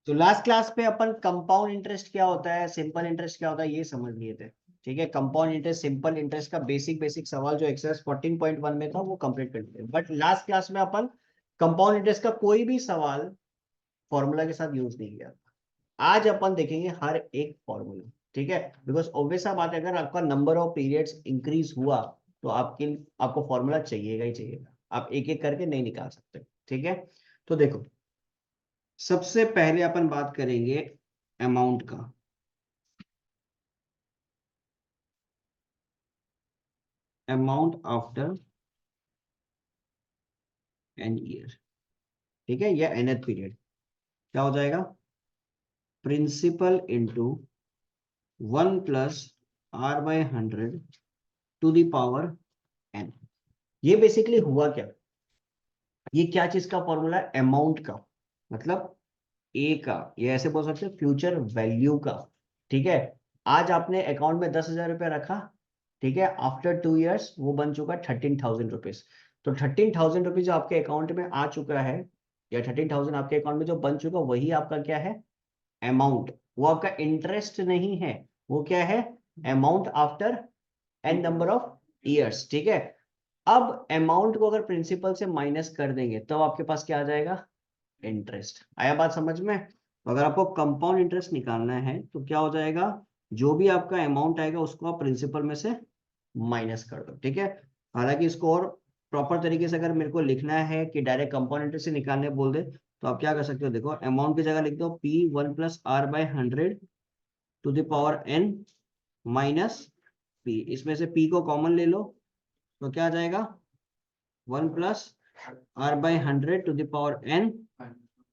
तो last class पे अपन compound interest क्या होता है, सिंपल इंटरेस्ट क्या होता है, ये समझ लिए थे। ठीक है, कंपाउंड इंटरेस्ट, सिंपल इंटरेस्ट का बेसिक बेसिक सवाल जो एक्सरसाइज 14.1 में था वो कंप्लीट कर दिया। बट लास्ट क्लास में अपन कंपाउंड इंटरेस्ट का कोई भी सवाल फॉर्मूला के साथ यूज नहीं किया। आज अपन देखेंगे हर एक फॉर्मूला। ठीक है, बिकॉज ऑब्वियस सा बात है, अगर आपका नंबर ऑफ पीरियड्स इंक्रीज हुआ तो आपको फॉर्मूला चाहिएगा ही चाहिएगा, आप एक एक करके नहीं निकाल सकते। ठीक है, तो देखो, सबसे पहले अपन बात करेंगे अमाउंट का। Amount after n year. ठीक है, या nth पीरियड, क्या हो जाएगा, principal into 1 + r/100 to the power n। ये बेसिकली हुआ क्या, ये क्या चीज का फॉर्मूला है, अमाउंट का, मतलब ए का, ये ऐसे बोल सकते हैं फ्यूचर वैल्यू का। ठीक है, आज आपने अकाउंट में 10,000 रुपया रखा। ठीक है, आफ्टर 2 इयर्स वो बन चुका 13,000 रुपीज। तो 13,000 रुपीज जो आपके अकाउंट में आ चुका है, या 13,000 आपके अकाउंट में जो बन चुका, वही आपका क्या है, अमाउंट। वो आपका इंटरेस्ट नहीं है, वो क्या है, amount after n number of years. ठीक है, अब अमाउंट को अगर प्रिंसिपल से माइनस कर देंगे तो आपके पास क्या आ जाएगा, इंटरेस्ट। आया बात समझ में। तो अगर आपको कंपाउंड इंटरेस्ट निकालना है तो क्या हो जाएगा, जो भी आपका अमाउंट आएगा उसको आप प्रिंसिपल में से माइनस कर दो। ठीक है, हालांकि इसको और प्रॉपर तरीके से अगर मेरे को लिखना है कि डायरेक्ट कंपाउंड इंटरेस्ट से निकालने बोल दे, तो आप क्या कर सकते हो, देखो अमाउंट की जगह लिख दो P1 + r/100 to the power n minus p। इसमें से p को कॉमन ले लो, तो क्या आ जाएगा, 1 + r/100 to the power n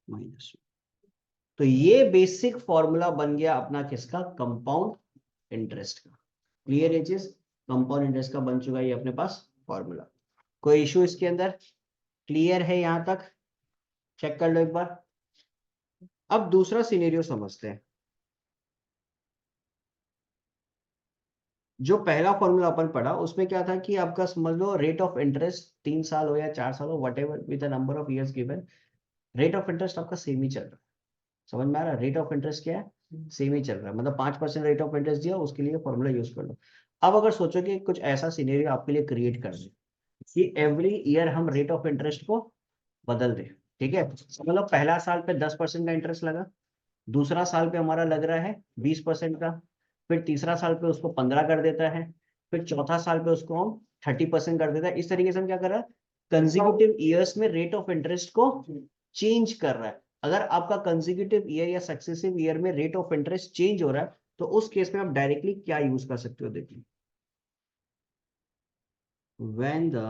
minus. तो ये बेसिक फॉर्मूला बन गया अपना किसका, कंपाउंड इंटरेस्ट का। क्लियर है चीज, कंपाउंड इंटरेस्ट का बन चुका है ये अपने पास फॉर्मूला। कोई इशू इसके अंदर, क्लियर है यहां तक, चेक कर लो एक बार। अब दूसरा सिनेरियो समझते हैं। जो पहला फॉर्मूला अपन पढ़ा उसमें क्या था कि आपका समझ लो रेट ऑफ इंटरेस्ट 3 साल हो या 4 साल हो, what ever with the number of years given, rate of interest आपका सेम ही चल रहा है। समझ में आ रहा है, रेट ऑफ इंटरेस्ट क्या है, सेम ही चल रहा है, मतलब 5% रेट ऑफ इंटरेस्ट दिया, उसके लिए फॉर्मूला यूज कर लो। अब अगर सोचो कि कुछ ऐसा सिनेरियो आपके लिए क्रिएट कर दे कि एवरी ईयर हम रेट ऑफ इंटरेस्ट को बदल दें। ठीक है, मतलब पहला साल पे 10% का इंटरेस्ट लगा, दूसरा साल पे हमारा लग रहा है 20% का, फिर तीसरा साल पे उसको 15 कर देता है, फिर चौथा साल पे उसको हम 30% कर देता है। इस तरीके से हम क्या कर रहा है, कंजिक्यूटिव ईयर्स में रेट ऑफ इंटरेस्ट को चेंज कर रहा है। अगर आपका कंजिक्यूटिव ईयर या सक्सेसिव ईयर में रेट ऑफ इंटरेस्ट चेंज हो रहा है तो उस केस में आप डायरेक्टली क्या यूज कर सकते हो, देखिए, when the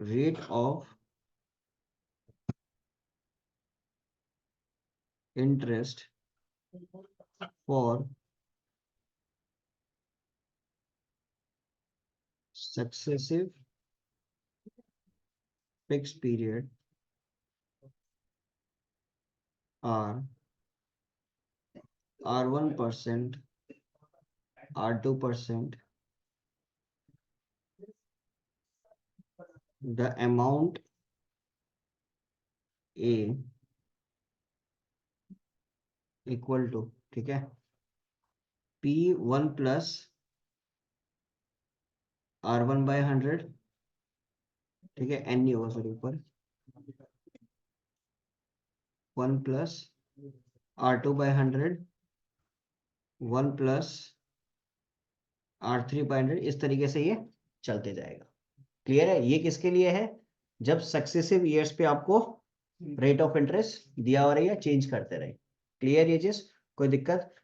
rate of interest for successive fixed period are R1%, R2%, the amount A equal to, ठीक है, P1 + R1/100। ठीक है, एन नहीं होगा सॉरी, ऊपर 1 + R2/100, 1 + R3/100, इस तरीके से ये चलते जाएगा। क्लियर है, ये किसके लिए है, जब सक्सेसिव ईयर्स पे आपको रेट ऑफ इंटरेस्ट दिया हो रही है, चेंज करते रहे। क्लियर ये चीज, कोई दिक्कत।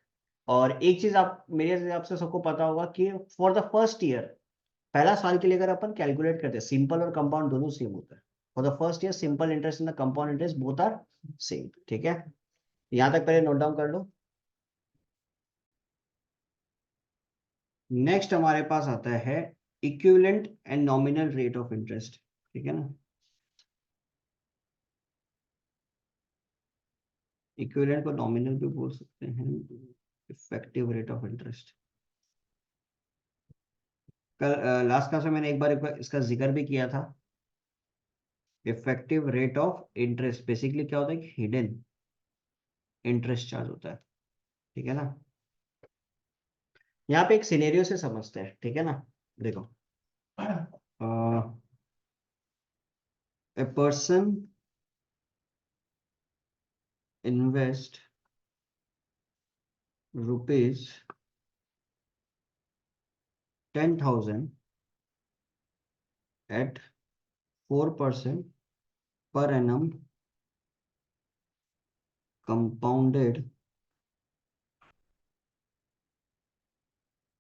और एक चीज आप मेरे हिसाब से सबको पता होगा कि फॉर द फर्स्ट ईयर, पहला साल के लिए अगर अपन कैलकुलेट करते हैं, सिंपल और कंपाउंड दोनों सेम होता है। For the first year simple interest and the compound interest both are same. ठीक है, यहां तक पहले नोट डाउन कर लो। नेक्स्ट हमारे पास आता है equivalent and nominal rate of interest. ठीक है ना, इक्विवेलेंट को नॉमिनल भी बोल सकते हैं, इफेक्टिव रेट ऑफ इंटरेस्ट। कल लास्ट क्लास में मैंने एक बार इसका जिक्र भी किया था। Effective rate of interest basically क्या होता है कि हिडन इंटरेस्ट चार्ज होता है, ठीक है ना। यहाँ पे एक सिनेरियो से समझते हैं, ठीक है ना। देखो, a person invest rupees 10,000 at 4% per annum compounded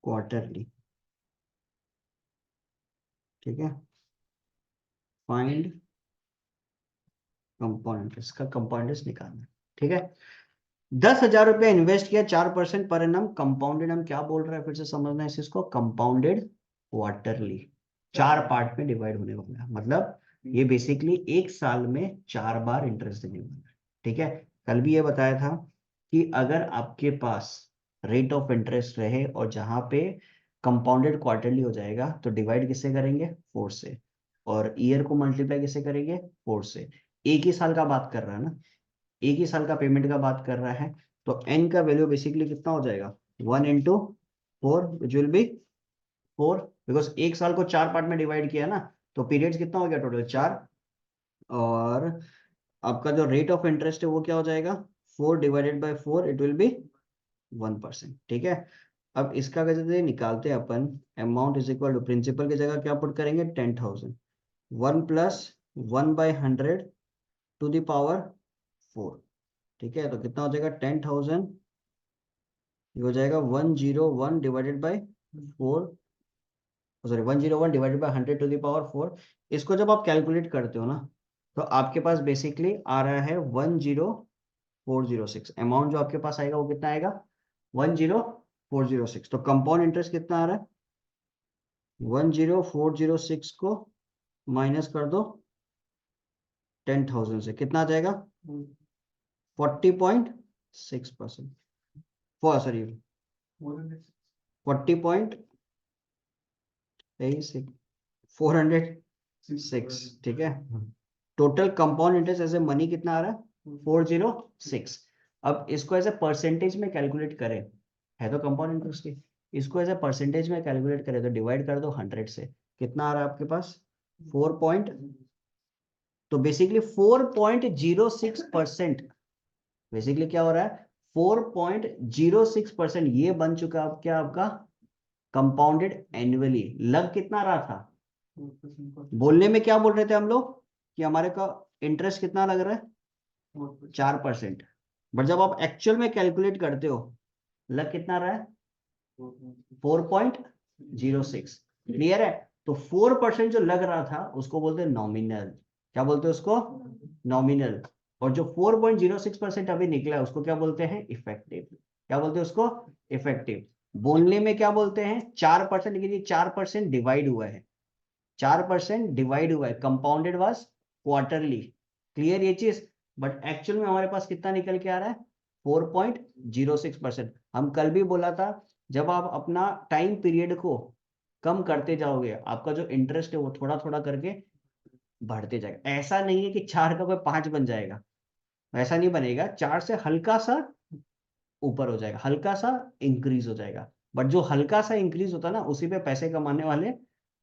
quarterly, ठीक है। फाइंड कंपाउंड इंटरेस्ट का कंपाउंड इंटरेस्ट निकालना, ठीक है। 10,000 रुपया इन्वेस्ट किया, 4% पर एनम कंपाउंडेड, हम क्या बोल रहे हैं फिर से समझना है इसको, कंपाउंडेड क्वार्टरली, 4 पार्ट में डिवाइड होने वाला है, मतलब ये बेसिकली एक साल में 4 बार इंटरेस्ट देने वाला है, ठीक है। कल भी ये बताया था कि अगर आपके पास रेट ऑफ इंटरेस्ट रहे और जहां पे कंपाउंडेड क्वार्टरली हो जाएगा तो डिवाइड किससे करेंगे, 4 से, और ईयर को मल्टीप्लाई किससे करेंगे, 4 से। एक ही साल का बात कर रहा है ना, एक ही साल का पेमेंट का बात कर रहा है, तो एन का वैल्यू बेसिकली कितना हो जाएगा, 1 into 4 which will be 4, because एक साल को 4 पार्ट में डिवाइड किया ना, तो पीरियड्स कितना हो गया टोटल 4, और आपका जो रेट ऑफ इंटरेस्ट है वो क्या हो जाएगा, 4 / 4, इट विल बी 1%, ठीक है। अब इसका कैसे निकालते हैं अपन, amount is equal to principal की जगह क्या पुट करेंगे, 10,000, 1 + 1/100 टू द पावर 4, ठीक है। तो कितना हो जाएगा, 10,000, ये हो जाएगा 101 divided by 4, sorry 101 divided by 100 to the power 4। इसको जब आप कैलकुलेट करते हो ना, तो आपके पास बेसिकली आ रहा है 10406, अमाउंट जो आपके पास आएगा वो कितना आएगा, 10406। तो कंपाउंड इंटरेस्ट कितना आ रहा है, 10406 को माइनस कर दो 10,000 से, कितना आ जाएगा, 40.6%, सॉरी 406, ठीक है। Total compound interest as a money कितना आ रहा है, 406। अब इसको एज ए परसेंटेज में कैलकुलेट करें, है तो कंपाउंड इंटरेस्ट की, इसको एज ए परसेंटेज में कैलकुलेट करें तो डिवाइड कर दो 100 से, कितना आ रहा है आपके पास, 4 पॉइंट, तो बेसिकली 4.06%, बेसिकली क्या हो रहा है, 4.06% ये बन चुका है क्या आपका कंपाउंडेड एनुअली। लग कितना रहा था, बोलने में क्या बोल रहे थे हम लोग कि हमारे का इंटरेस्ट कितना लग रहा है, 4%, बट जब आप एक्चुअल में कैलकुलेट करते हो लग कितना रहा है, 4.06, क्लियर है। तो 4% जो लग रहा था उसको बोलते हैं नॉमिनल, क्या बोलते हैं उसको, नॉमिनल। और जो 4.06% अभी निकला है उसको क्या बोलते हैं, इफेक्टिव, क्या बोलते हैं उसको, इफेक्टिव। बोलने में क्या बोलते हैं, 4%, लेकिन ये 4% डिवाइड हुआ है, 4% डिवाइड हुआ है, कंपाउंडेड वाज क्वार्टरली, क्लियर ये चीज। बट एक्चुअल में हमारे पास कितना निकल के आ रहा है, 4.06%। हम कल भी बोला था, जब आप अपना टाइम पीरियड को कम करते जाओगे आपका जो इंटरेस्ट है वो थोड़ा थोड़ा करके बढ़ते जाएगा। ऐसा नहीं है कि 4 का कोई 5 बन जाएगा, ऐसा नहीं बनेगा, 4 से हल्का सा ऊपर हो जाएगा, हल्का सा इंक्रीज हो जाएगा। बट जो हल्का सा इंक्रीज होता है ना उसी पे पैसे कमाने वाले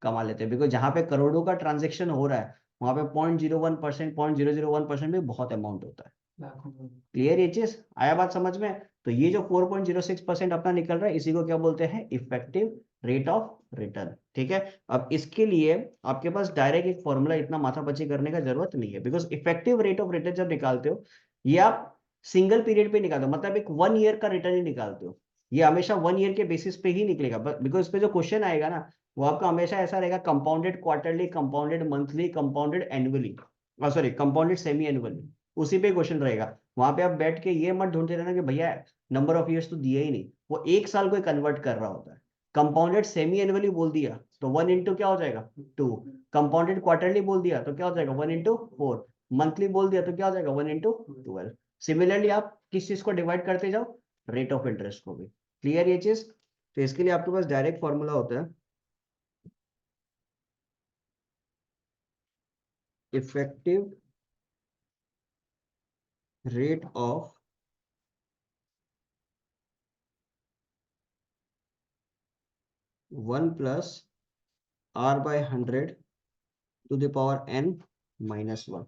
कमा लेते हैं, बिकॉज जहां पे करोड़ों का ट्रांजेक्शन हो रहा है वहां पे 0.01%, 0.001% भी बहुत अमाउंट होता है। क्लियर ये चीज, आया बात समझ में। तो ये जो 4.06% अपना निकल रहा है इसी को क्या बोलते हैं, इफेक्टिव रेट ऑफ रिटर्न, ठीक है। अब इसके लिए आपके पास डायरेक्ट एक फॉर्मूला इतना माथापच्ची करने का जरूरत नहीं है, because effective rate of return जब निकालते हो ये आप सिंगल पीरियड पे निकालते हो, मतलब एक 1 ईयर का रिटर्न ही निकालते हो, ये हमेशा 1 ईयर के बेसिस पे ही निकलेगा, बिकॉज इस पे जो क्वेश्चन आएगा ना वो आपका हमेशा ऐसा रहेगा, compounded quarterly, compounded monthly, compounded annually, sorry compounded semi annually, उसी पे क्वेश्चन रहेगा। वहां पे आप बैठ के ये मत ढूंढते रहना कि भैया नंबर ऑफ ईयर्स तो दिया ही नहीं, वो एक साल को कन्वर्ट कर रहा होता है। कंपाउंडेड सेमी एनुअली बोल दिया तो 1 into क्या हो जाएगा, 2, कंपाउंडेड क्वार्टरली बोल दिया तो क्या हो जाएगा, 1 into 4, मंथली बोल दिया तो क्या हो जाएगा, 1 into 12। सिमिलरली आप किस चीज को डिवाइड करते जाओ, रेट ऑफ इंटरेस्ट को भी, क्लियर ये चीज। तो इसके लिए आपके पास डायरेक्ट फॉर्मूला होता है, effective rate of 1+r/100 to the power n-1।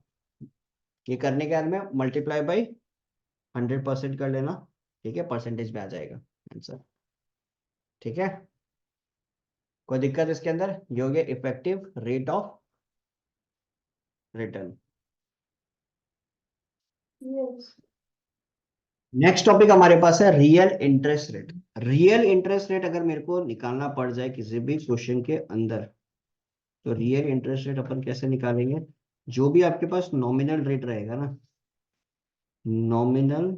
ये करने के बाद में मल्टीप्लाई बाई 100% कर लेना, ठीक है, परसेंटेज में आ जाएगा आंसर। ठीक है, कोई दिक्कत इसके अंदर? ये हो गया effective rate of return. Next topic हमारे पास है real interest rate. Real interest rate अगर मेरे को निकालना पड़ जाए किसी भी क्वेश्चन के अंदर, तो रियल इंटरेस्ट रेट अपन कैसे निकालेंगे? जो भी आपके पास नॉमिनल रेट रहेगा ना, नॉमिनल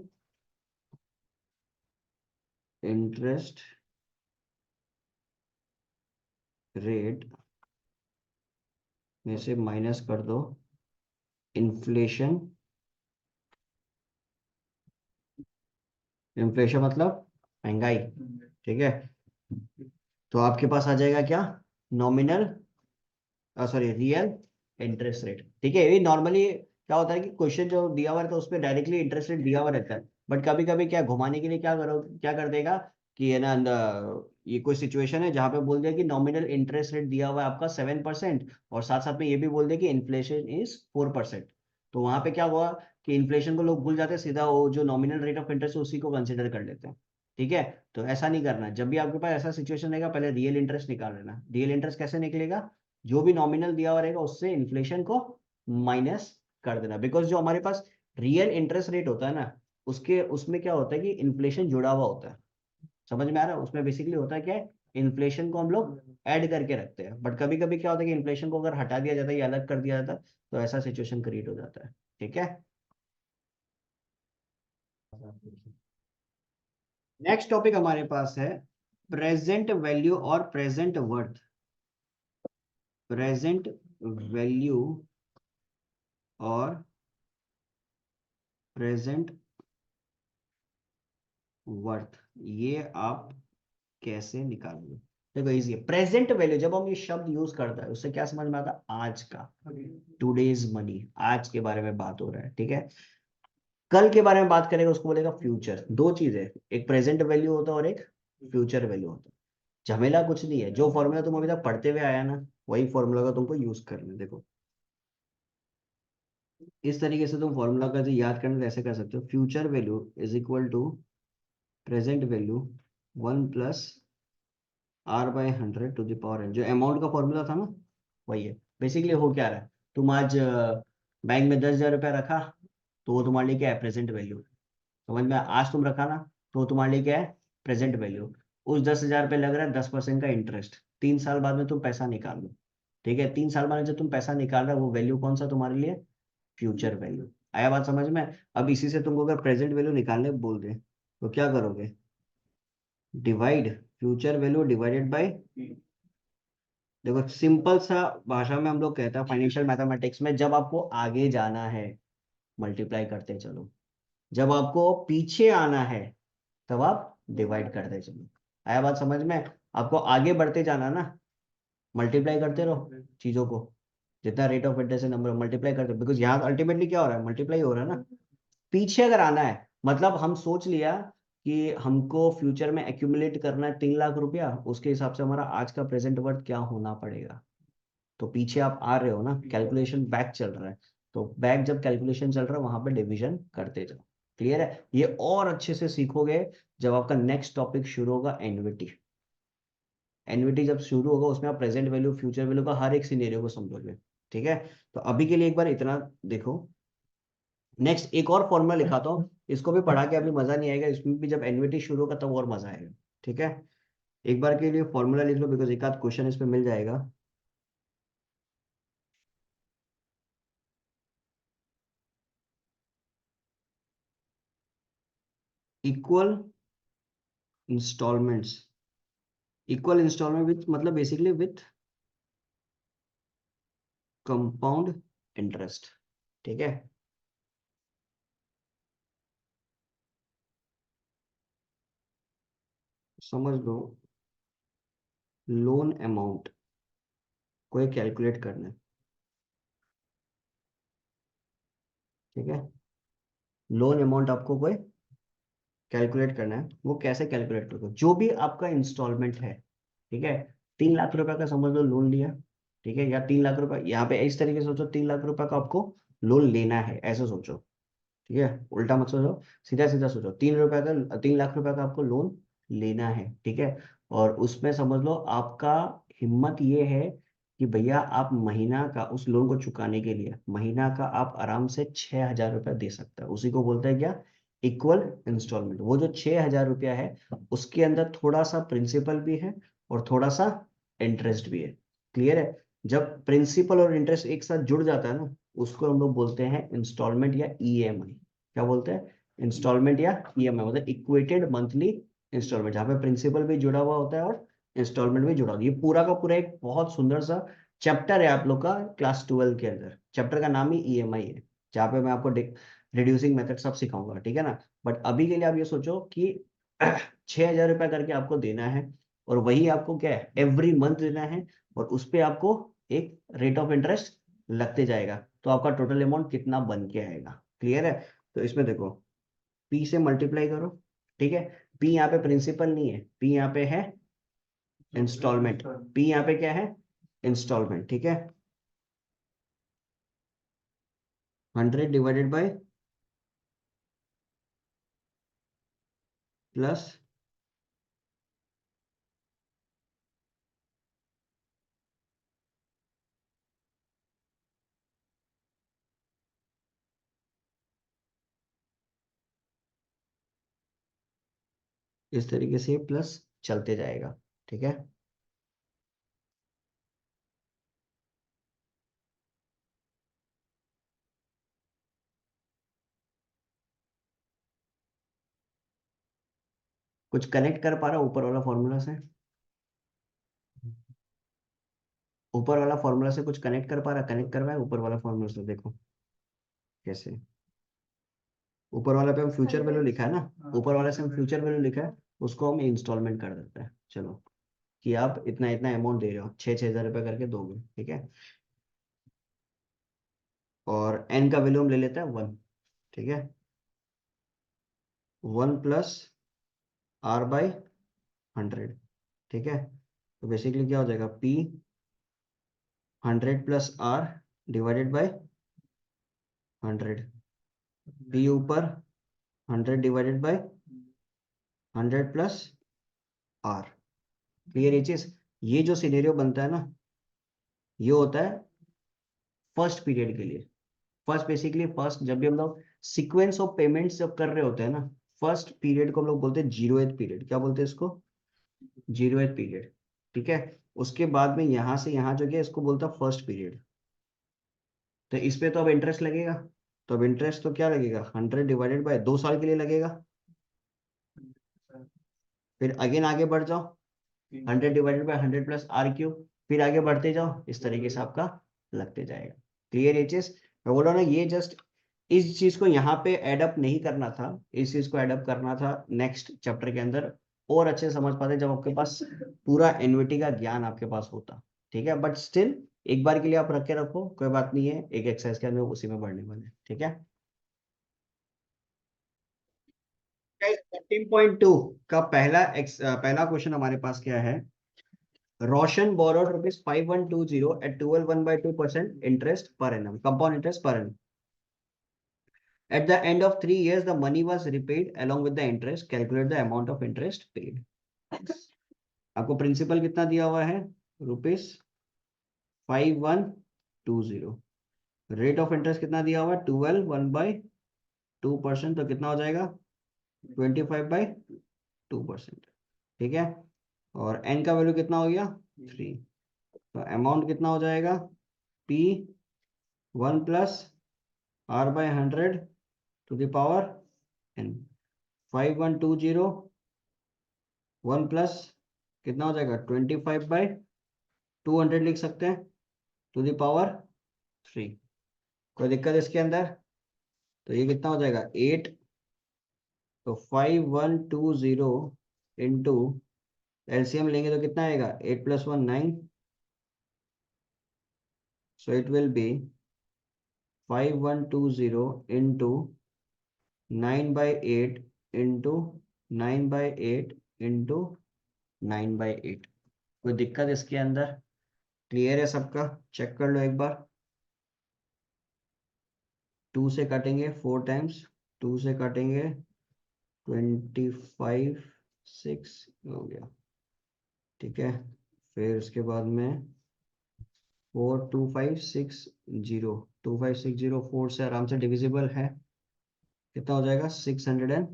इंटरेस्ट रेट में से माइनस कर दो इन्फ्लेशन। इन्फ्लेशन मतलब महंगाई, ठीक है। तो आपके पास आ जाएगा क्या? Nominal, sorry, real interest rate. ठीक है, ये नॉर्मली क्या होता है कि क्वेश्चन जो दिया हुआ रहता है उसमें डायरेक्टली इंटरेस्ट रेट दिया हुआ रहता है, बट कभी कभी क्या घुमाने के लिए क्या कर देगा कि है ना, ये कोई सिचुएशन है जहां पे बोल दिया कि नॉमिनल इंटरेस्ट रेट दिया हुआ है आपका 7%, और साथ साथ में ये भी बोल दिया कि इन्फ्लेशन इज 4%। तो वहां पे क्या हुआ कि इन्फ्लेशन को लोग भूल जाते हैं, सीधा वो जो नॉमिनल रेट ऑफ इंटरेस्ट उसी को कंसिडर कर लेते हैं। ठीक है, तो ऐसा नहीं करना। जब भी आपके पास ऐसा सिचुएशन रहेगा पहले रियल इंटरेस्ट निकाल लेना। रियल इंटरेस्ट कैसे निकलेगा? जो भी नॉमिनल दिया हुआ रहेगा उससे इन्फ्लेशन को माइनस कर देना, बिकॉज जो हमारे पास रियल इंटरेस्ट रेट होता है ना, उसके उसमें क्या होता है कि इन्फ्लेशन जुड़ा हुआ होता है। समझ में आ रहा है? उसमें बेसिकली होता है क्या है, इन्फ्लेशन को हम लोग ऐड करके रखते हैं, बट कभी कभी क्या होता है कि इन्फ्लेशन को अगर हटा दिया जाता है या अलग कर दिया जाता है तो ऐसा सिचुएशन क्रिएट हो जाता है। ठीक है, नेक्स्ट टॉपिक हमारे पास है प्रेजेंट वैल्यू और प्रेजेंट वर्थ। प्रेजेंट वैल्यू और प्रेजेंट वर्थ, ये आप कैसे निकालोगे? देखो इजी है। प्रेजेंट वैल्यू जब हम ये शब्द यूज करता है उससे क्या समझ में आता है? आज का, टुडेज मनी, आज के बारे में बात हो रहा है। ठीक है, कल के बारे में बात करेगा उसको बोलेगा फ्यूचर। दो चीजें, एक प्रेजेंट वैल्यू होता है और एक फ्यूचर वैल्यू होता है। झमेला कुछ नहीं है, जो फॉर्मूला तुम अभी तक पढ़ते हुए आया ना वही फॉर्मूला का तुमको यूज करना है। देखो इस तरीके से तुम फॉर्मूला का जो याद करना, ऐसे कर सकते हो, future value is equal to present value 1+r/100 to the power n। जो अमाउंट का फॉर्मूला था ना वही है। बेसिकली हो क्या रहा है, तुम आज बैंक में 10,000 रुपया रखा, तो वो तुम्हारे लिए क्या है? Present value. समझ में आज तुम रखा ना, तो वो तुम्हारे लिए क्या है? Present value. उस 10,000 पे लग रहा है 10% का इंटरेस्ट, 3 साल बाद में तुम पैसा निकाल लो। ठीक है, 3 साल बाद में जब तुम पैसा निकाल रहे हो वो वैल्यू कौन सा तुम्हारे लिए? Future value. आया बात समझ में? अब इसी से तुमको अगर प्रेजेंट वैल्यू निकालने बोल दे तो क्या करोगे? Divide future value divided by, देखो सिंपल सा भाषा में हम लोग कहते हैं फाइनेंशियल मैथमेटिक्स में, जब आपको आगे जाना है मल्टीप्लाई करते चलो, जब आपको पीछे आना है तब आप डिवाइड करते चलो। आया बात समझ में? आपको आगे बढ़ते जाना ना, मल्टीप्लाई करते रहो चीजों को, जितना rate of interest number multiply करते, बिकॉज यहाँ अल्टीमेटली क्या हो रहा है? मल्टीप्लाई हो रहा है ना। पीछे अगर आना है, मतलब हम सोच लिया कि हमको फ्यूचर में एक्यूमुलेट करना है 3 लाख रुपया, उसके हिसाब से हमारा आज का प्रेजेंट वर्थ क्या होना पड़ेगा। तो पीछे आप आ रहे हो ना, कैलकुलेशन बैक चल रहा है, तो बैक जब कैलकुलेशन चल रहा है वहां पे डिवीजन करते जाओ। क्लियर है? ये और अच्छे से सीखोगे जब आपका नेक्स्ट टॉपिक शुरू होगा, एनविटी। एनविटी जब शुरू होगा उसमें आप प्रेजेंट वैल्यू फ्यूचर वैल्यू का हर एक सिनेरियो को समझोगे। ठीक है, तो अभी के लिए एक बार इतना देखो। नेक्स्ट एक और फॉर्मूला लिखाता हूँ, इसको भी पढ़ा के अभी मजा नहीं आएगा, इसमें भी जब एनविटी शुरू होगा तब और मजा आएगा। ठीक है, एक बार के लिए फॉर्मूला लिख लो, बिकॉज एक आध क्वेश्चन इस पे मिल जाएगा। Equal instalments, equal instalment with मतलब बेसिकली विथ कंपाउंड इंटरेस्ट। ठीक है, समझ लो, लोन अमाउंट को कैलकुलेट करना है। ठीक है, लोन अमाउंट आपको कोई कैलकुलेट करना है। वो कैसे कैलकुलेट करोगे, जो भी आपका इंस्टॉलमेंट है, ठीक है, 3 लाख रुपए का समझ लो लोन लिया, ठीक है, या 3 लाख रुपए, यहाँ पे इस तरीके से सोचो, 3 लाख रुपए का आपको लोन लेना है, ऐसे सोचो, ठीक है, उल्टा मत सोचो, सीधा सीधा सोचो, 3 लाख रुपए का आपको लोन लेना है, ठीक है। और उसमें समझ लो आपका हिम्मत ये है कि भैया आप महीना का उस लोन को चुकाने के लिए महीना का आप आराम से 6,000 रुपया दे सकते हैं, उसी को बोलते हैं क्या, इक्वल इंस्टॉलमेंट। वो जो 6,000 रुपया है उसके अंदर थोड़ा सा प्रिंसिपल भी है और थोड़ा सा इंटरेस्ट भी है। क्लियर है? जब प्रिंसिपल और इंटरेस्ट एक साथ जुड़ जाता है ना, उसको हम लोग बोलते हैं इंस्टॉलमेंट या ईएमआई। क्या बोलते हैं? इंस्टॉलमेंट या ईएमआई, मतलब इक्वेटेड मंथली इंस्टॉलमेंट, जहाँ पे प्रिंसिपल भी जुड़ा हुआ होता है और इंस्टॉलमेंट भी जुड़ा होता है। ये पूरा का पूरा एक बहुत सुंदर सा चैप्टर है आप लोग का क्लास 12 के अंदर। चैप्टर का नाम ही ईएमआई है, जहाँ पे मैं आपको रिड्यूसिंग मेथड सब सिखाऊंगा, ठीक है ना। बट अभी के लिए आप ये सोचो कि 6,000 रुपया करके आपको देना है, और वही आपको क्या है, एवरी मंथ देना है, और उस पर आपको एक रेट ऑफ इंटरेस्ट लगते जाएगा, तो आपका टोटल अमाउंट कितना बन के आएगा। क्लियर है? तो इसमें देखो, पी से मल्टीप्लाई करो, ठीक है, पी यहाँ पे प्रिंसिपल नहीं है, पी यहाँ पे है इंस्टॉलमेंट, पी यहाँ पे क्या है, इंस्टॉलमेंट, ठीक है। 100 डिवाइडेड बाय प्लस, इस तरीके से प्लस चलते जाएगा, ठीक है। कुछ कनेक्ट कर पा रहा ऊपर वाला फॉर्मूला से? ऊपर वाला फॉर्मूला से कुछ कनेक्ट कर पा रहा? कनेक्ट कर रहा है ऊपर वाला फॉर्मूला से, देखो कैसे। ऊपर वाला पे हम फ्यूचर वैल्यू लिखा है ना, ऊपर वाले से हम फ्यूचर वैल्यू लिखा है, उसको हम इंस्टॉलमेंट कर देते हैं, चलो, कि आप इतना इतना अमाउंट दे रहे हो, 6,000 रुपये करके दोगे, ठीक है। और एन का वैल्यू हम ले लेते हैं 1, ठीक है, 1 + R/100, ठीक है। तो बेसिकली क्या हो जाएगा, P 100 + R/100, P ऊपर 100 डिवाइडेड बाय 100 + R। क्लियर ये चीज? ये जो सिनेरियो बनता है ना, ये होता है फर्स्ट पीरियड के लिए। फर्स्ट बेसिकली, फर्स्ट जब भी हम लोग सीक्वेंस ऑफ पेमेंट्स जब कर रहे होते हैं ना, फर्स्ट पीरियड को हम लोग बोलते हैं जीरोथ पीरियड। क्या बोलते हैं इसको? जीरोथ पीरियड, ठीक है। उसके बाद में यहां से यहां जो गया, इसको बोलता है फर्स्ट पीरियड। तो इस पे तो अब इंटरेस्ट लगेगा, तो अब इंटरेस्ट तो क्या लगेगा, 100 डिवाइडेड बाय 2 साल के लिए लगेगा। फिर अगेन आगे बढ़ जाओ, 100 डिवाइडेड बाय 100 + R क्यूब, फिर आगे बढ़ते जाओ, इस तरीके से आपका लगते जाएगा। क्लियर ये चीज? मैं बोल रहा हूँ ना, ये जस्ट इस चीज को यहाँ पे एडअप नहीं करना था, इस चीज को एडअप करना था नेक्स्ट चैप्टर के अंदर, और अच्छे से समझ पाते जब आपके पास पूरा एनविटी का ज्ञान आपके पास होता, ठीक है। बट स्टिल एक बार के लिए आप रख के रखो, कोई बात नहीं है, एक एक्सरसाइज के अंदर उसी में बढ़ने वाले, ठीक है। 13.2 का पहला क्वेश्चन हमारे पास क्या है, रोशन borrowed ₹5120 at 12.1/2% interest per annum, compound interest per annum. At the end of 3 years, the money was repaid along with the interest. Calculate the amount of interest paid. आपको प्रिंसिपल कितना दिया हुआ है, ₹5120। रेट ऑफ इंटरेस्ट कितना दिया हुआ है, 12 1/2%, तो कितना हो जाएगा, 25/2%, ठीक है। और एन का वैल्यू कितना हो गया, 3। तो अमाउंट कितना हो जाएगा, P 1 + R/100 5120, 1 प्लस कितना हो जाएगा, 25/200 लिख सकते हैं, टू द पावर 3। कोई दिक्कत इसके अंदर? तो ये कितना हो जाएगा, 8। तो 5120 इंटू एलसीएम लेंगे तो कितना आएगा, 8 + 1 9, so it will be 5120 into 9/8 into 9/8 into 9/8। कोई दिक्कत इसके अंदर? क्लियर है सबका? चेक कर लो एक बार। 2 से काटेंगे 4 टाइम्स, 2 से काटेंगे 25 6 हो गया, ठीक है। फिर उसके बाद में 42560, 2560 4 से आराम से डिविजिबल है, कितना हो जाएगा 640,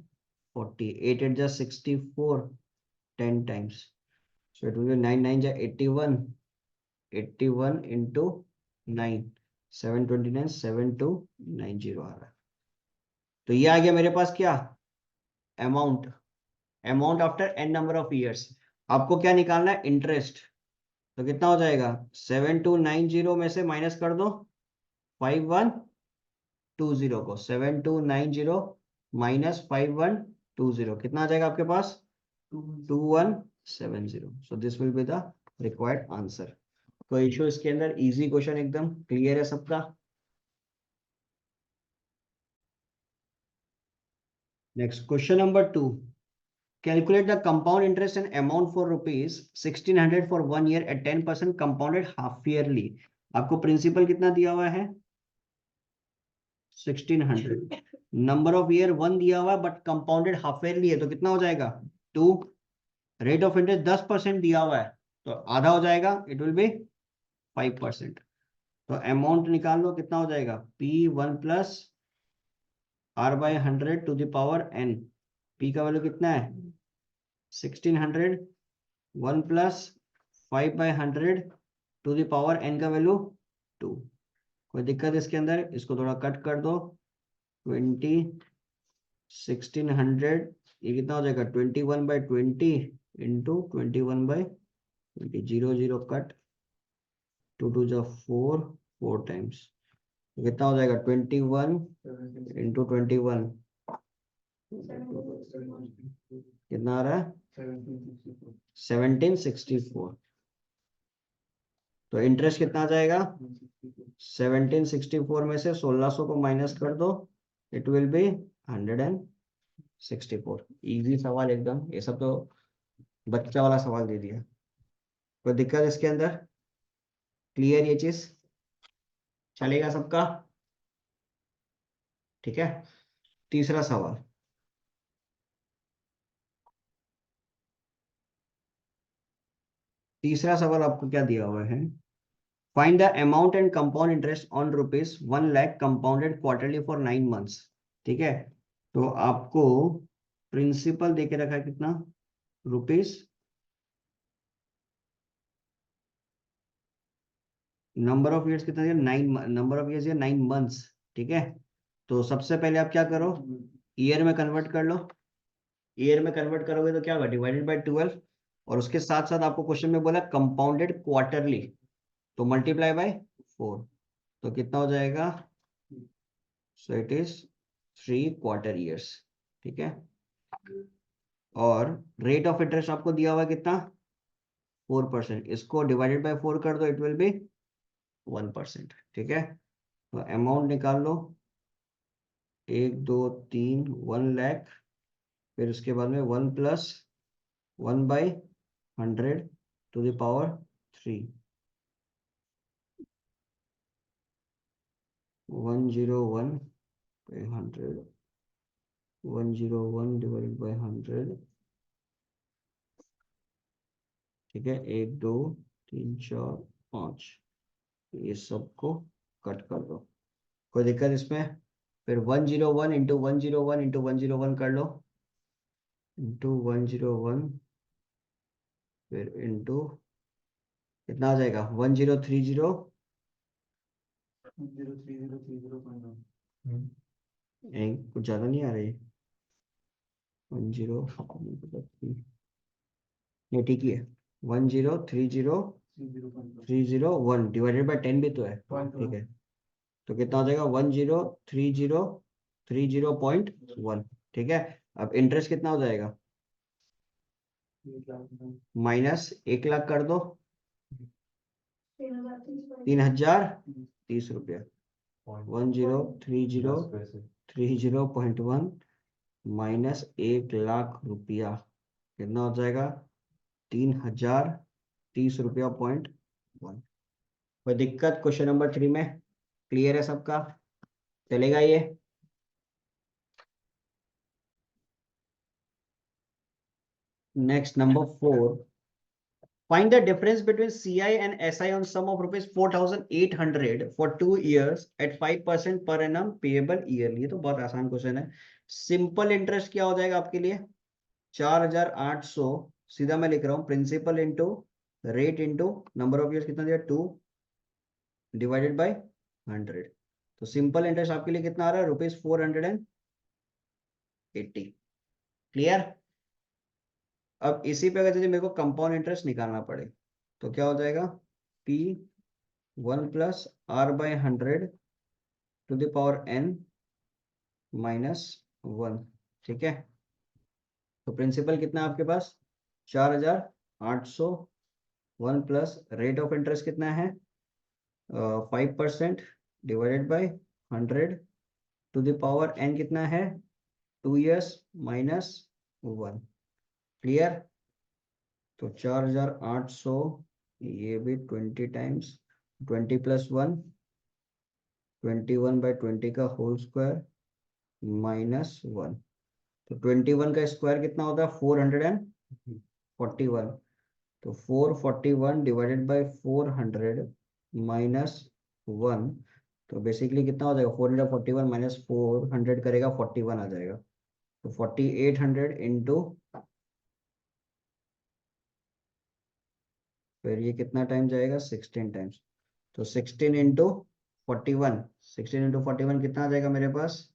8 8 जा 64, 10 times, so it will be 9 9 जा 81, 81 इंटू 9, 729, 7290 आ रहा है। तो ये आ गया मेरे पास क्या, amount, amount after n number of years. आपको क्या निकालना है, इंटरेस्ट। तो कितना हो जाएगा, 7290 में से माइनस कर दो 5120 को, 7290 माइनस 5120 कितना आ जाएगा आपके पास, 2170। So this will be the required answer. कोई इशू इसके अंदर? इजी क्वेश्चन, एकदम क्लियर है सबका। Next question number 2, calculate the compound interest and amount for rupees 1600 for 1 year at 10% compounded half yearly। आपको प्रिंसिपल कितना दिया हुआ है, 1600, नंबर ऑफ ईयर 1 दिया हुआ है बट कंपाउंडेड हाफ ईयरली है, तो कितना हो जाएगा 2, रेट ऑफ इंटरेस्ट 10% दिया हुआ है तो आधा हो जाएगा, इट विल बी 5%। तो अमाउंट निकाल लो, कितना हो जाएगा P1 plus R/100 to the power n। P का वैल्यू कितना है 1600, 1 plus 5/100 to the power n का वैल्यू 2। कोई दिक्कत इसके अंदर? इसको थोड़ा कट कर दो, 20 1600, ये कितना हो जाएगा 21/20 इंटू 21/20, 0 0 कट, 2 2 जा 4, 4 टाइम्स, तो कितना हो जाएगा 21 इंटू 21, कितना आ रहा है 1764। तो इंटरेस्ट कितना आ जाएगा 1764 में से 1600 को माइनस कर दो, इट विल बी 164। इजी सवाल एकदम, ये सब तो बच्चा वाला सवाल दे दिया। कोई दिक्कत इसके अंदर? क्लियर ये चीज? चलेगा सबका? ठीक है। तीसरा सवाल, तीसरा सवाल आपको क्या दिया हुआ है, find the amount and compound interest on rupees 1 lakh compounded quarterly for 9 months. ठीक है, तो आपको प्रिंसिपल देके रखा है कितना, रुपीज, नंबर ऑफ ईयर्स कितना दिया 9, नंबर ऑफ ईयर्स दिया 9 मंथ्स। ठीक है, तो सबसे पहले आप क्या करो, ईयर में कन्वर्ट कर लो। ईयर में कन्वर्ट करोगे तो क्या होगा, डिवाइडेड बाय 12, और उसके साथ साथ आपको क्वेश्चन में बोला कंपाउंडेड क्वार्टरली, तो मल्टीप्लाई बाय 4, तो कितना हो जाएगा, so it is 3 quarter years. ठीक है, और रेट ऑफ इंटरेस्ट आपको दिया हुआ कितना 4%, इसको डिवाइडेड बाय 4 कर दो, इट विल बी 1%। ठीक है, तो अमाउंट निकाल लो, 1 2 3 1 लाख, फिर उसके बाद में 1 plus 1/100 to the power 3, 101/100, 101 divided by 100। ठीक है, 1 2 3 4 5, ये सबको कट कर दो, कोई दिक्कत इसमें? फिर 101 इंटू 101 इंटू 101 कर लो, इंटू 101, फिर इंटू कितना आ जाएगा 1030, 03030.1। कुछ ज्यादा नहीं आ रही, 10, नहीं ठीक ही है, 1030301 डिवाइडेड बाय 10 भी तो है। ठीक है, तो कितना हो जाएगा 1030301। ठीक है, अब इंटरेस्ट कितना हो जाएगा, माइनस 1 लाख कर दो, 3030 रुपया। 103030.1 माइनस 1 लाख रुपया कितना हो जाएगा? 3030 रुपया.1। कोई दिक्कत क्वेश्चन नंबर 3 में? क्लियर है सबका? चलेगा ये? Next number 4, find the difference between CI and SI on sum of rupees 4,800 for 2 years at 5% per annum payable yearly। ये तो बहुत आसान क्वेश्चन है। सिंपल इंटरेस्ट क्या हो जाएगा आपके लिए? 4,800, सीधा मैं लिख रहा हूँ, principal into rate into number of years, कितना दिया? 2 डिवाइडेड बाय 100। तो सिंपल इंटरेस्ट आपके लिए कितना आ रहा है? ₹480। क्लियर? अब इसी पे अगर मेरे को कंपाउंड इंटरेस्ट निकालना पड़े तो क्या हो जाएगा? P1 plus R/100 to the power n minus 1। ठीक है, तो प्रिंसिपल कितना है आपके पास? 4,800। 1 प्लस रेट ऑफ इंटरेस्ट कितना है? 5% divided by 100 to the power n कितना है? 2 years माइनस 1। क्लियर? तो 4,800, ये भी 20 टाइम्स 20 प्लस 1, 21/20 का होल स्क्वायर माइनस 1। तो 21 का स्क्वायर कितना होता है? 441। तो 441 डिवाइडेड बाय 400 माइनस 1। तो बेसिकली कितना हो जाएगा? 441 माइनस 400 करेगा 41 आ जाएगा। तो 4800 इंटू, फिर ये कितना टाइम जाएगा? 16 टाइम्स। तो 16 इंटू 41, 16 इंटू 41 कितना आ जाएगा मेरे पास?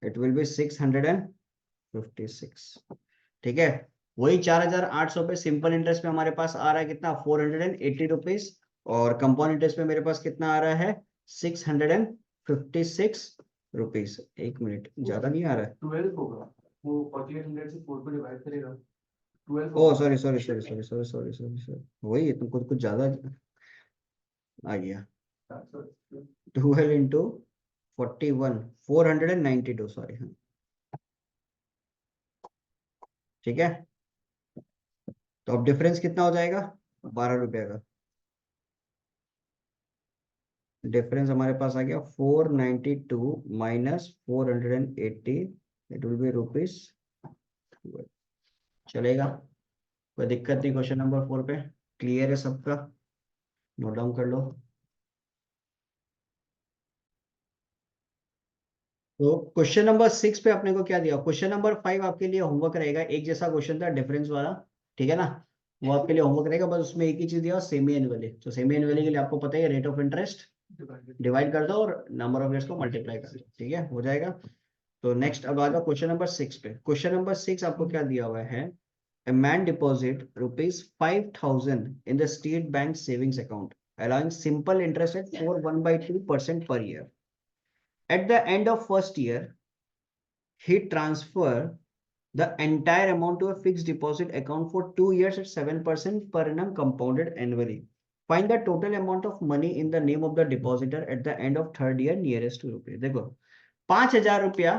It will be 656। ठीक है, वही 4,800 पे सिंपल इंटरेस्ट पे हमारे पास आ रहा है कितना? 480 रुपीज। और कंपाउंड इंटरेस्ट पे मेरे पास कितना आ रहा है? 656 रुपीज। एक मिनट, ज्यादा नहीं आ रहा है? 12 होगा वो, 4800 से 4 को डिवाइड करेगा, 12 ओ होगा। Sorry sorry sorry sorry sorry sorry sorry sorry, वही तो कुछ कुछ ज्यादा आ गया। 12 इंटू 41, 492, सॉरी। हाँ, ठीक है, तो अब डिफरेंस कितना हो जाएगा? 12 रुपया का डिफरेंस हमारे पास आ गया। 492 minus 480, it will be rupees. चलेगा? कोई दिक्कत नहीं क्वेश्चन नंबर 4 पे? क्लियर है सबका? नोट डाउन कर लो। तो क्वेश्चन नंबर 6 पे अपने को क्या दिया? क्वेश्चन नंबर 5 आपके लिए होमवर्क रहेगा, एक जैसा क्वेश्चन था डिफरेंस वाला, ठीक है ना? वो आपके लिए होमवर्क रहेगा, बस उसमें एक ही चीज दिया, सेमी एनुअली। तो सेमी एनुअली के लिए आपको पता है रेट ऑफ इंटरेस्ट डिवाइड कर दो और नंबर ऑफ ईयर्स को मल्टीप्लाई कर दो, ठीक है, हो जाएगा। तो नेक्स्ट अब आ जाओ क्वेश्चन नंबर 6 पे। क्वेश्चन नंबर 6 आपको क्या दिया हुआ है? A man deposit rupees 5,000 in the state bank savings account, allowing simple interest at 4.1/2% per year. At the end of first year, he transfer the entire amount to a fixed deposit account for 2 years at 7% per annum compounded annually. Find the total amount of money in the name of the depositor at the end of third year nearest to rupees। देखो, 5,000 रुपया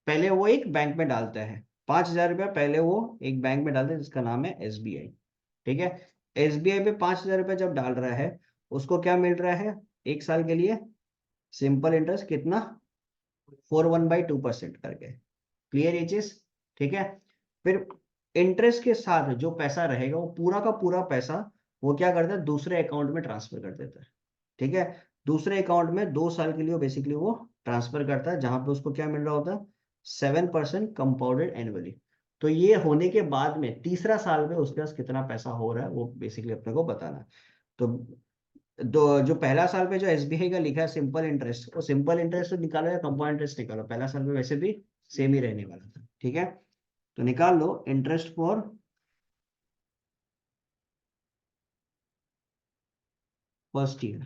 पहले वो एक bank में डालता है। 5,000 रुपया पहले वो एक बैंक में डालता है जिसका नाम है SBI। ठीक है, SBI पे 5,000 रुपया जब डाल रहा है, उसको क्या मिल रहा है एक साल के लिए? सिंपल इंटरेस्ट कितना? 4.1/2% करके। क्लियर ये चीज? ठीक है, फिर इंटरेस्ट के साथ जो पैसा रहेगा वो पूरा का पूरा पैसा वो क्या करता है? दूसरे अकाउंट में ट्रांसफर कर देता है। ठीक है, दूसरे अकाउंट में 2 साल के लिए बेसिकली वो ट्रांसफर करता है, जहां पे उसको क्या मिल रहा होता है? 7% कंपाउंडेड एनुअली। तो ये होने के बाद में तीसरा साल में उसके पास कितना पैसा हो रहा है वो बेसिकली अपने को बताना है। तो जो पहला साल पे जो SBI का लिखा है सिंपल इंटरेस्ट, वो सिंपल इंटरेस्ट निकालो या कंपाउंड इंटरेस्ट निकालो, पहला साल में वैसे भी सेम ही रहने वाला था। ठीक है, तो निकाल लो इंटरेस्ट फॉर फर्स्ट ईयर।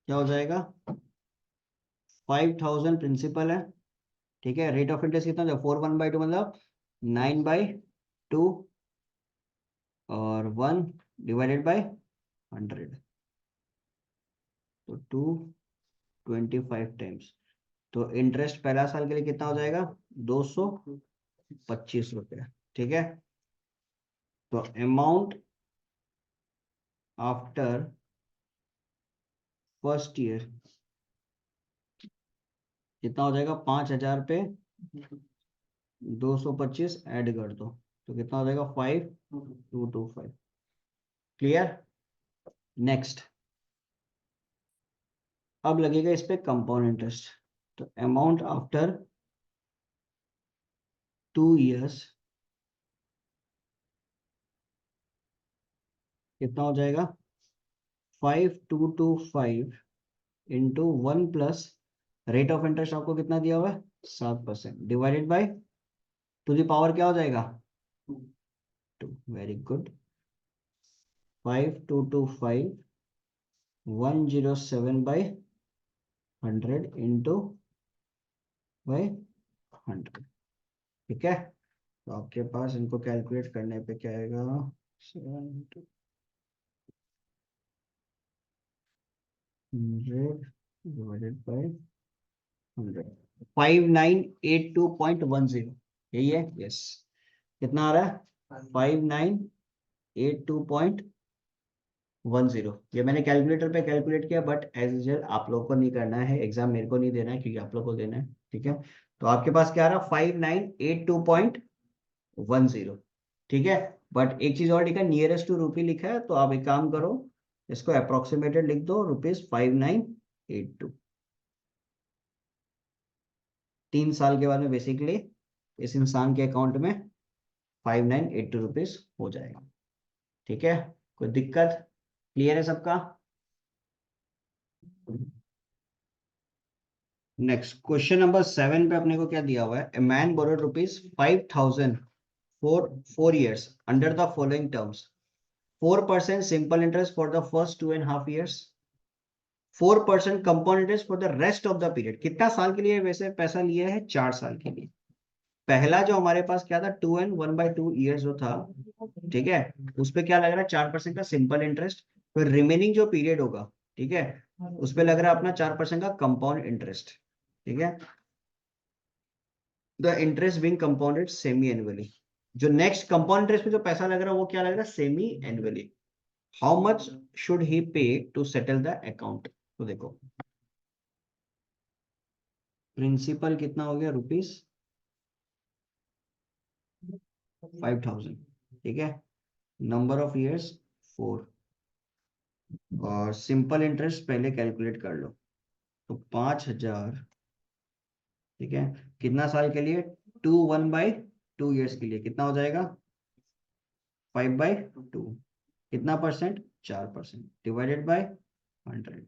क्या हो जाएगा? 5,000 प्रिंसिपल है, ठीक है, रेट ऑफ इंटरेस्ट कितना था? 4.1/2 मतलब 9/2 और 1 डिवाइडेड बाय 100। तो 225 टाइम्स, तो इंटरेस्ट पहला साल के लिए कितना हो जाएगा? 225 रुपये। ठीक है, तो अमाउंट आफ्टर फर्स्ट ईयर कितना हो जाएगा? 5,000 पे 225 ऐड कर दो तो कितना हो जाएगा? 5225। क्लियर? नेक्स्ट, अब लगेगा इस पे कंपाउंड इंटरेस्ट। तो अमाउंट आफ्टर 2 years कितना हो जाएगा? 5225 into 1 plus rate of interest आपको कितना दिया हुआ है? 7%, divided by two the power क्या हो जाएगा? 2। Very good. 5225 107 by 100 into by 100। ठीक है, तो आपके पास इनको कैलकुलेट करने पे क्या आएगा? 700 डिवाइडेड बाई 100, 5982.10। यही है? यस। कितना आ रहा है? 5982.10। ये मैंने कैलकुलेटर पे कैलकुलेट किया, बट एज यूजल आप लोगों को नहीं करना है, एग्जाम मेरे को नहीं देना है क्योंकि आप लोग को देना है। ठीक है, तो आपके पास क्या आ रहा है? 5982.10। ठीक है, बट एक चीज और लिखा है, नियरेस्ट टू रूपी लिखा है, तो आप एक काम करो, इसको अप्रोक्सीमेटेड लिख दो, ₹5982। 3 साल के बाद में बेसिकली इस इंसान के अकाउंट में 5982 रुपीज हो जाएगा। ठीक है, कोई दिक्कत? क्लियर है सबका? नेक्स्ट क्वेश्चन नंबर 7 पे अपने को क्या दिया हुआ है? A man borrowed ₹5,000 for 4 years under the following terms: 4% simple interest for the first 2.5 years, 4% compound interest for the rest of the period. कितना साल के लिए वैसे पैसा लिया है? 4 साल के लिए। पहला जो हमारे पास क्या था, 2 and 1/2 years जो था, ठीक है, उस पे क्या लग रहा है? 4% का सिंपल इंटरेस्ट। फिर रिमेनिंग जो पीरियड होगा, ठीक है, उस पे लग रहा है अपना 4% का कंपाउंड इंटरेस्ट। ठीक है, the interest being compounded semi annually. जो नेक्स्ट कंपाउंड इंटरेस्ट पे जो पैसा लग रहा है वो क्या लग रहा है? Semi annually. How much should he पे टू सेटल द अकाउंट? तो देखो, प्रिंसिपल कितना हो गया? ₹5,000। ठीक है, नंबर ऑफ इयर्स 4, और सिंपल इंटरेस्ट पहले कैलकुलेट कर लो, तो 5,000। ठीक है, कितना साल के लिए? 1/2 years के लिए कितना हो जाएगा? 5/2। कितना परसेंट? 4%, divided by 100।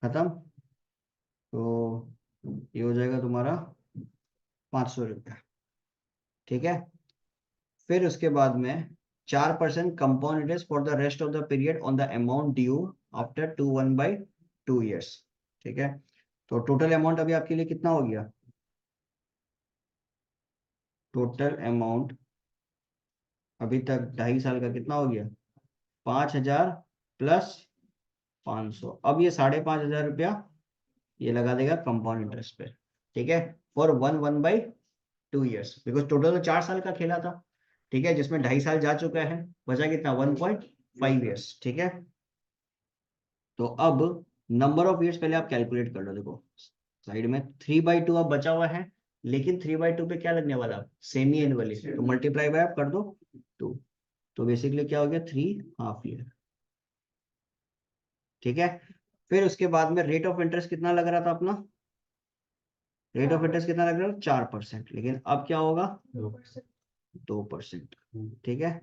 खत्म। तो ये हो जाएगा तुम्हारा 500 रुपया। ठीक है, फिर उसके बाद में 4% compound interest for the rest of the period on the amount due after 1/2 years। ठीक है, तो टोटल अमाउंट अभी आपके लिए कितना हो गया? टोटल अमाउंट अभी तक 2.5 साल का कितना हो गया? 5,000 प्लस 500। अब ये 5,500 रुपया ये लगा देगा कंपाउंड इंटरेस्ट पे। ठीक है, फॉर 1/2 years, बिकॉज टोटल तो 4 साल का खेला था। ठीक है, जिसमें 2.5 साल जा चुका है, बचा कितना? 1.5 years। ठीक है, तो अब नंबर ऑफ ईयर्स पहले आप कैलकुलेट कर लो। देखो साइड में 3/2 अब बचा हुआ है, लेकिन 3/2 पे क्या लगने वाला? सेमी एनुअली, तो मल्टीप्लाई बाय आप कर दो 2। तो बेसिकली क्या हो गया? 3.5 year। ठीक है, फिर उसके बाद में रेट ऑफ इंटरेस्ट कितना लग रहा था अपना? रेट ऑफ इंटरेस्ट कितना लग रहा है? 4%, लेकिन अब क्या होगा? 2%। ठीक है,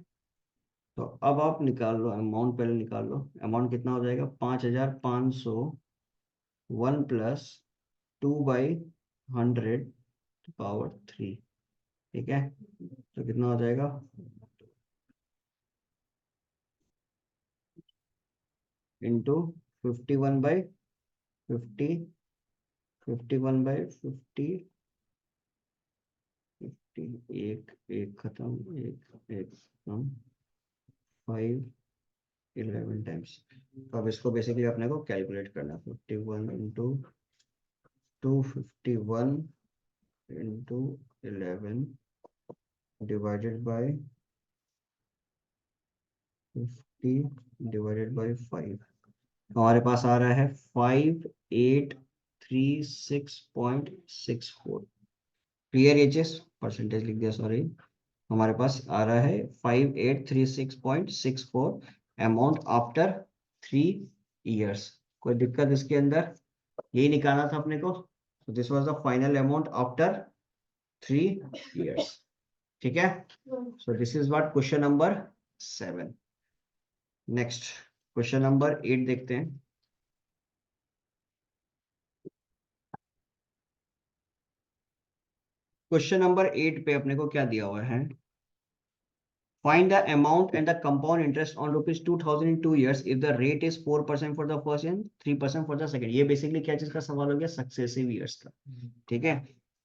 तो अब आप निकाल लो अमाउंट, पहले निकाल लो अमाउंट कितना हो जाएगा? 5,500 1 प्लस 2/100 पावर 3। ठीक है, तो कितना हो जाएगा? इंटू 51/50, 51/50, 50, एक एक खत्म, एक एक खत्म, 5 11 टाइम्स। तो अब इसको बेसिकली अपने को कैलकुलेट करना, 51 into 251 into 11 divided by 50 divided by 5। हमारे पास आ रहा है 5836.64। क्लियर एचएस, परसेंटेज लिख दिया सॉरी। हमारे पास आ रहा है 5836.64 अमाउंट आफ्टर 3 years। कोई दिक्कत इसके अंदर? यही निकालना था अपने को। This was the final amount after 3 years। ठीक है, so this is what question number 7। Next question number 8 देखते हैं। क्वेश्चन नंबर 8 पे अपने को क्या दिया हुआ है? Find the amount and the compound interest on rupees 2000 in 2 years if the rate is 4% for the first and 3% for the second। ये बेसिकली क्या चीज का सवाल हो गया? सक्सेसिव ईयर्स का। ठीक है,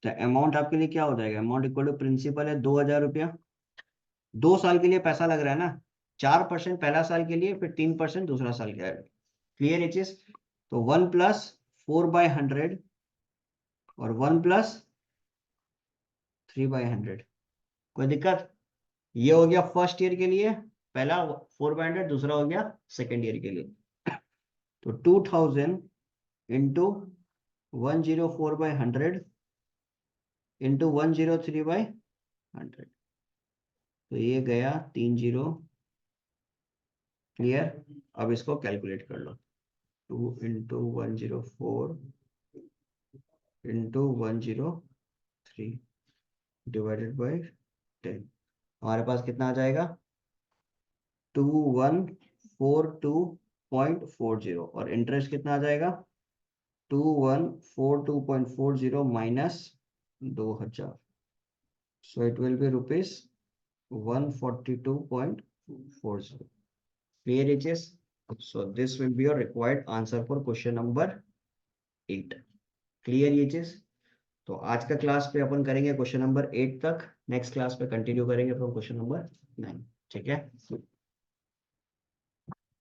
तो अमाउंट आपके लिए क्या हो जाएगा? अमाउंट इक्वल टू प्रिंसिपल है 2000 रुपया, 2 साल के लिए पैसा लग रहा है ना, 4% पहला साल के लिए, फिर 3% दूसरा साल के लिए। क्लियर है चीज? तो 1+4/100 और 1+3/100। कोई दिक्कत? ये हो गया फर्स्ट ईयर के लिए, पहला 4/100, दूसरा हो गया सेकेंड ईयर के लिए। तो 2000 इंटू 104/100 इंटू 103/100, तो ये गया 30। क्लियर? अब इसको कैलकुलेट कर लो, 2 इंटू 104 इंटू 103 डिवाइडेड बाई 10। हमारे पास कितना आ जाएगा? 2142.40। और इंटरेस्ट कितना आ जाएगा? 2142.40 minus 2000, so it will be rupees 142.40। Clear HS? So this will be your required answer for question number 8। Clear HS? तो आज का क्लास पे अपन करेंगे क्वेश्चन नंबर 8 तक, नेक्स्ट क्लास पे कंटिन्यू करेंगे फ्रॉम क्वेश्चन नंबर 9। ठीक है।